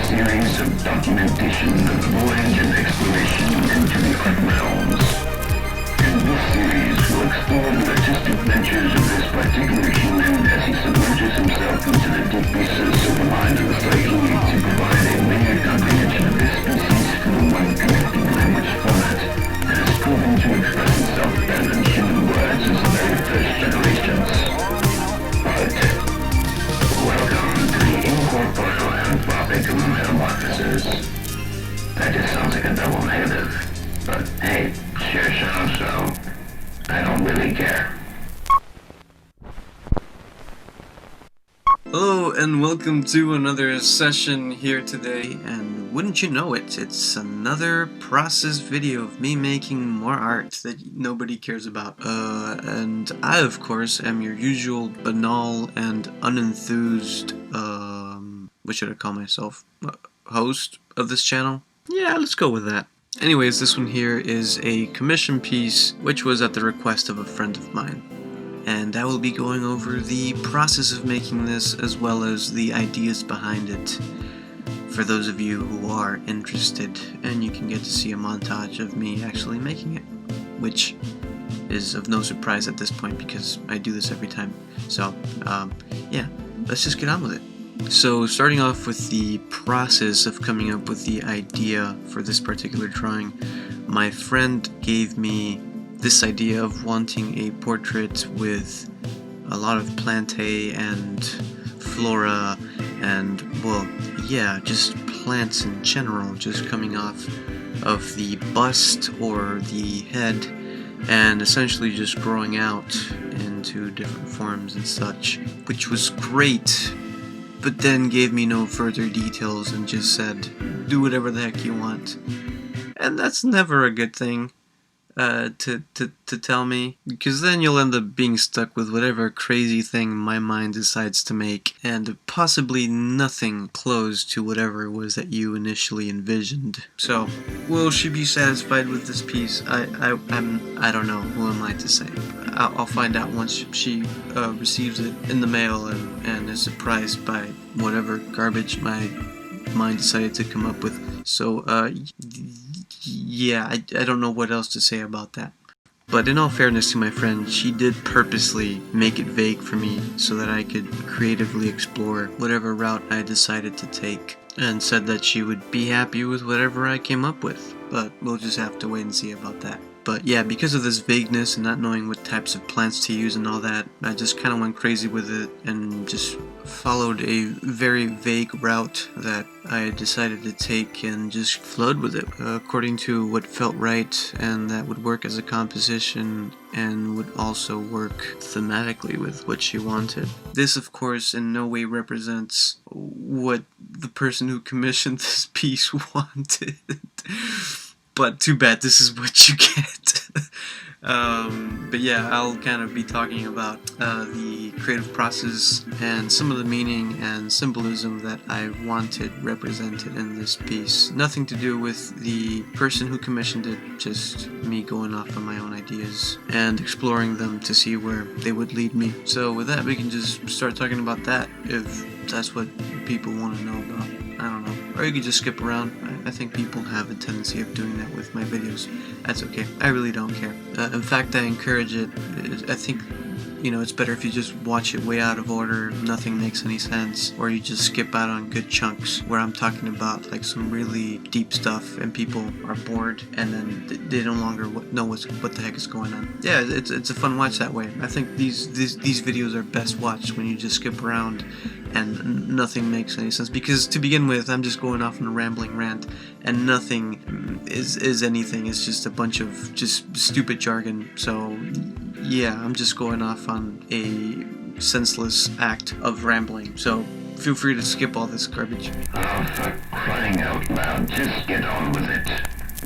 series of documentation of voyage and exploration into the art realms. And this series will explore the artistic ventures of this particular human as he submerges himself into the deep recesses of the mind and the psyche to provide a layered comprehension of this species through one connecting language format that has proven to express itself better than human words as the very first generations. But welcome to the Incorporeal Anthropic Metamorphosis. That just sounds like a double negative. But hey, sure sounds so. I don't really care. Hello and welcome to another session here today, and wouldn't you know it, it's another process video of me making more art that nobody cares about. And I of course am your usual banal and unenthused, what should I call myself? Host of this channel? Yeah, let's go with that. Anyways, this one here is a commission piece which was at the request of a friend of mine. And I will be going over the process of making this as well as the ideas behind it for those of you who are interested, and you can get to see a montage of me actually making it, which is of no surprise at this point because I do this every time. So yeah, let's just get on with it. So starting off with the process of coming up with the idea for this particular drawing, my friend gave me this idea of wanting a portrait with a lot of plantae and flora and, well, yeah, just plants in general just coming off of the bust or the head and essentially just growing out into different forms and such, which was great, but then gave me no further details and just said, do whatever the heck you want. And that's never a good thing. To tell me, because then you'll end up being stuck with whatever crazy thing my mind decides to make, and possibly nothing close to whatever it was that you initially envisioned. So, will she be satisfied with this piece? I don't know. Who am I to say? I'll find out once she receives it in the mail and is surprised by whatever garbage my mind decided to come up with. So, yeah, I don't know what else to say about that. But in all fairness to my friend, she did purposely make it vague for me so that I could creatively explore whatever route I decided to take, and said that she would be happy with whatever I came up with. But we'll just have to wait and see about that. But yeah, because of this vagueness and not knowing what types of plants to use and all that, I just kind of went crazy with it and just followed a very vague route that I decided to take and just flowed with it according to what felt right, and that would work as a composition and would also work thematically with what she wanted. This of course in no way represents what the person who commissioned this piece wanted. But too bad, this is what you get. But yeah, I'll kind of be talking about the creative process and some of the meaning and symbolism that I wanted represented in this piece. Nothing to do with the person who commissioned it, just me going off on my own ideas and exploring them to see where they would lead me. So with that, we can just start talking about that, if that's what people want to know about. I don't know. Or you could just skip around. I think people have a tendency of doing that with my videos. That's okay. I really don't care. In fact, I encourage it. I think, you know, it's better if you just watch it way out of order, nothing makes any sense, or you just skip out on good chunks where I'm talking about like some really deep stuff and people are bored and then they no longer know what the heck is going on. Yeah, it's a fun watch that way. I think these videos are best watched when you just skip around and nothing makes any sense, because to begin with I'm just going off on a rambling rant and nothing is anything. It's just a bunch of just stupid jargon. So yeah, I'm just going off on a senseless act of rambling, so feel free to skip all this garbage. Oh, for crying out loud, just get on with it.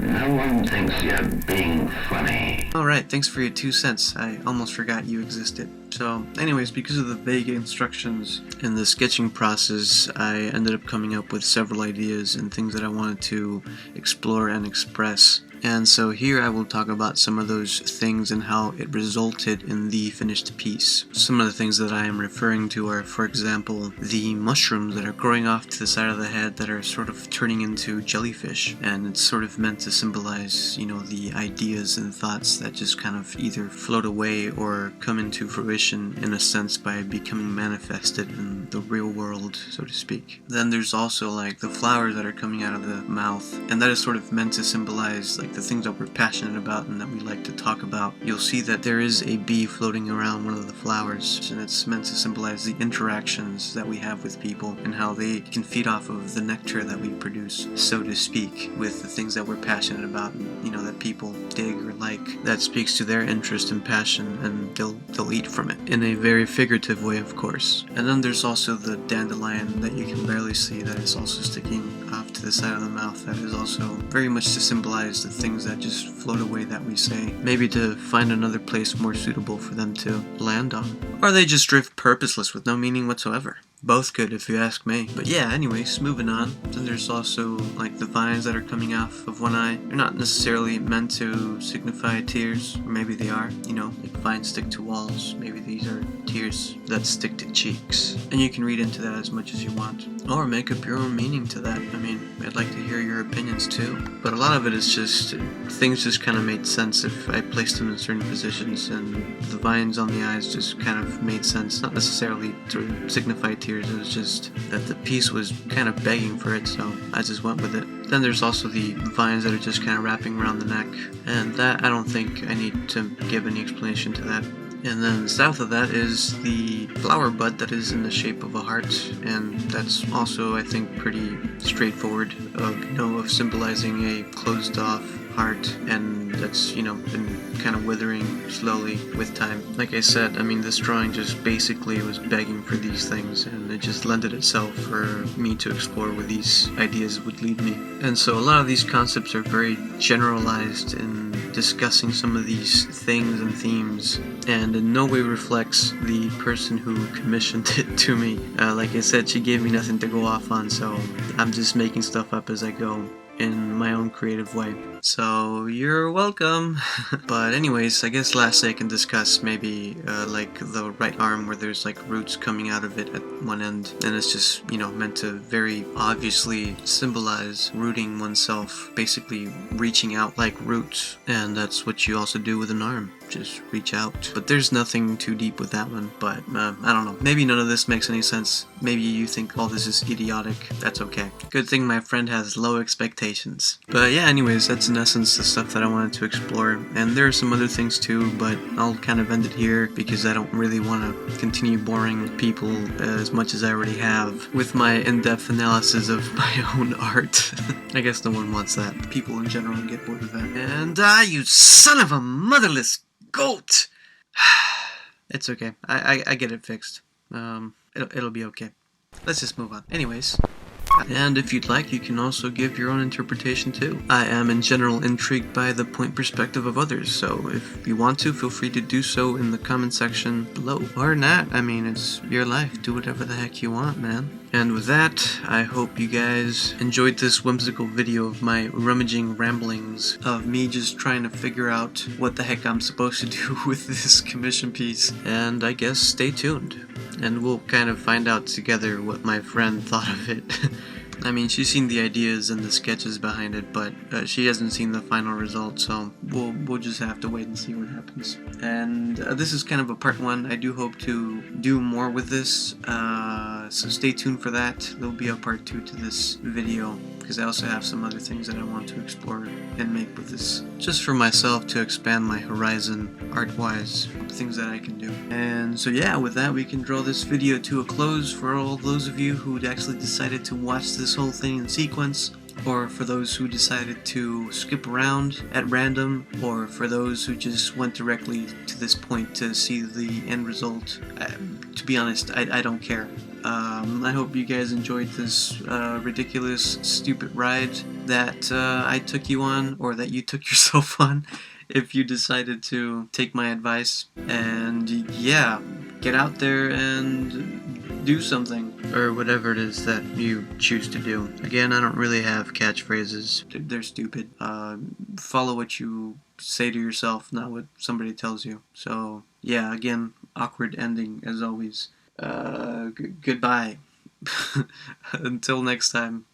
No one thinks you're being funny. Alright, thanks for your 2 cents. I almost forgot you existed. So, anyways, because of the vague instructions in the sketching process, I ended up coming up with several ideas and things that I wanted to explore and express. And so here I will talk about some of those things and how it resulted in the finished piece. Some of the things that I am referring to are, for example, the mushrooms that are growing off to the side of the head that are sort of turning into jellyfish, and it's sort of meant to symbolize, you know, the ideas and thoughts that just kind of either float away or come into fruition in a sense by becoming manifested in the real world, so to speak. Then there's also like the flowers that are coming out of the mouth, and that is sort of meant to symbolize like the things that we're passionate about and that we like to talk about. You'll see that there is a bee floating around one of the flowers, and it's meant to symbolize the interactions that we have with people and how they can feed off of the nectar that we produce, so to speak, with the things that we're passionate about and, you know, that people dig or like. That speaks to their interest and passion, and they'll eat from it in a very figurative way, of course. And then there's also the dandelion that you can barely see that is also sticking off to the side of the mouth. That is also very much to symbolize the things that just float away that we say, maybe to find another place more suitable for them to land on. Or they just drift purposeless with no meaning whatsoever. Both good if you ask me. But yeah, anyways, moving on. Then there's also like the vines that are coming off of one eye. They're not necessarily meant to signify tears, or maybe they are, you know, like vines stick to walls. Maybe these are tears that stick to cheeks. And you can read into that as much as you want, or make up your own meaning to that. I mean, I'd like to hear your opinions too. But a lot of it is just, things just kind of made sense if I placed them in certain positions, and the vines on the eyes just kind of made sense. Not necessarily to signify tears, it was just that the piece was kind of begging for it, so I just went with it. Then there's also the vines that are just kind of wrapping around the neck, and that I don't think I need to give any explanation to that. And then south of that is the flower bud that is in the shape of a heart, and that's also, I think, pretty straightforward of symbolizing a closed off heart, and that's, you know, been kind of withering slowly with time. Like I said, I mean, this drawing just basically was begging for these things, and it just lended itself for me to explore where these ideas would lead me. And so a lot of these concepts are very generalized in discussing some of these things and themes, and in no way reflects the person who commissioned it to me. Like I said, she gave me nothing to go off on, so I'm just making stuff up as I go in my own creative way. So you're welcome. But anyways, I guess lastly I can discuss maybe like the right arm where there's like roots coming out of it at one end, and it's just, you know, meant to very obviously symbolize rooting oneself, basically reaching out like roots, and that's what you also do with an arm. Just reach out. But there's nothing too deep with that one, but I don't know. Maybe none of this makes any sense. Maybe you think all this is idiotic. That's okay. Good thing my friend has low expectations. But yeah, anyways, that's in essence the stuff that I wanted to explore. And there are some other things too, but I'll kind of end it here because I don't really want to continue boring people as much as I already have with my in-depth analysis of my own art. I guess no one wants that. People in general get bored of that. And you son of a motherless goat! It's okay. I get it fixed. It'll be okay. Let's just move on. Anyways. And if you'd like, you can also give your own interpretation too. I am in general intrigued by the point perspective of others, so if you want to, feel free to do so in the comment section below. Or not, I mean, it's your life. Do whatever the heck you want, man. And with that, I hope you guys enjoyed this whimsical video of my rummaging ramblings of me just trying to figure out what the heck I'm supposed to do with this commission piece. And I guess stay tuned, and we'll kind of find out together what my friend thought of it. I mean, she's seen the ideas and the sketches behind it, but she hasn't seen the final result, so we'll just have to wait and see what happens. And this is kind of a part one. I do hope to do more with this, so stay tuned for that. There'll be a part 2 to this video, because I also have some other things that I want to explore and make with this, just for myself to expand my horizon art-wise, things that I can do. And so yeah, with that we can draw this video to a close for all those of you who actually decided to watch this whole thing in sequence, or for those who decided to skip around at random, or for those who just went directly to this point to see the end result. To be honest, I don't care. I hope you guys enjoyed this ridiculous, stupid ride that I took you on, or that you took yourself on, if you decided to take my advice. And yeah, get out there and do something, or whatever it is that you choose to do. Again, I don't really have catchphrases. They're stupid. Follow what you say to yourself, not what somebody tells you. So, yeah, again, awkward ending as always. Goodbye. Until next time.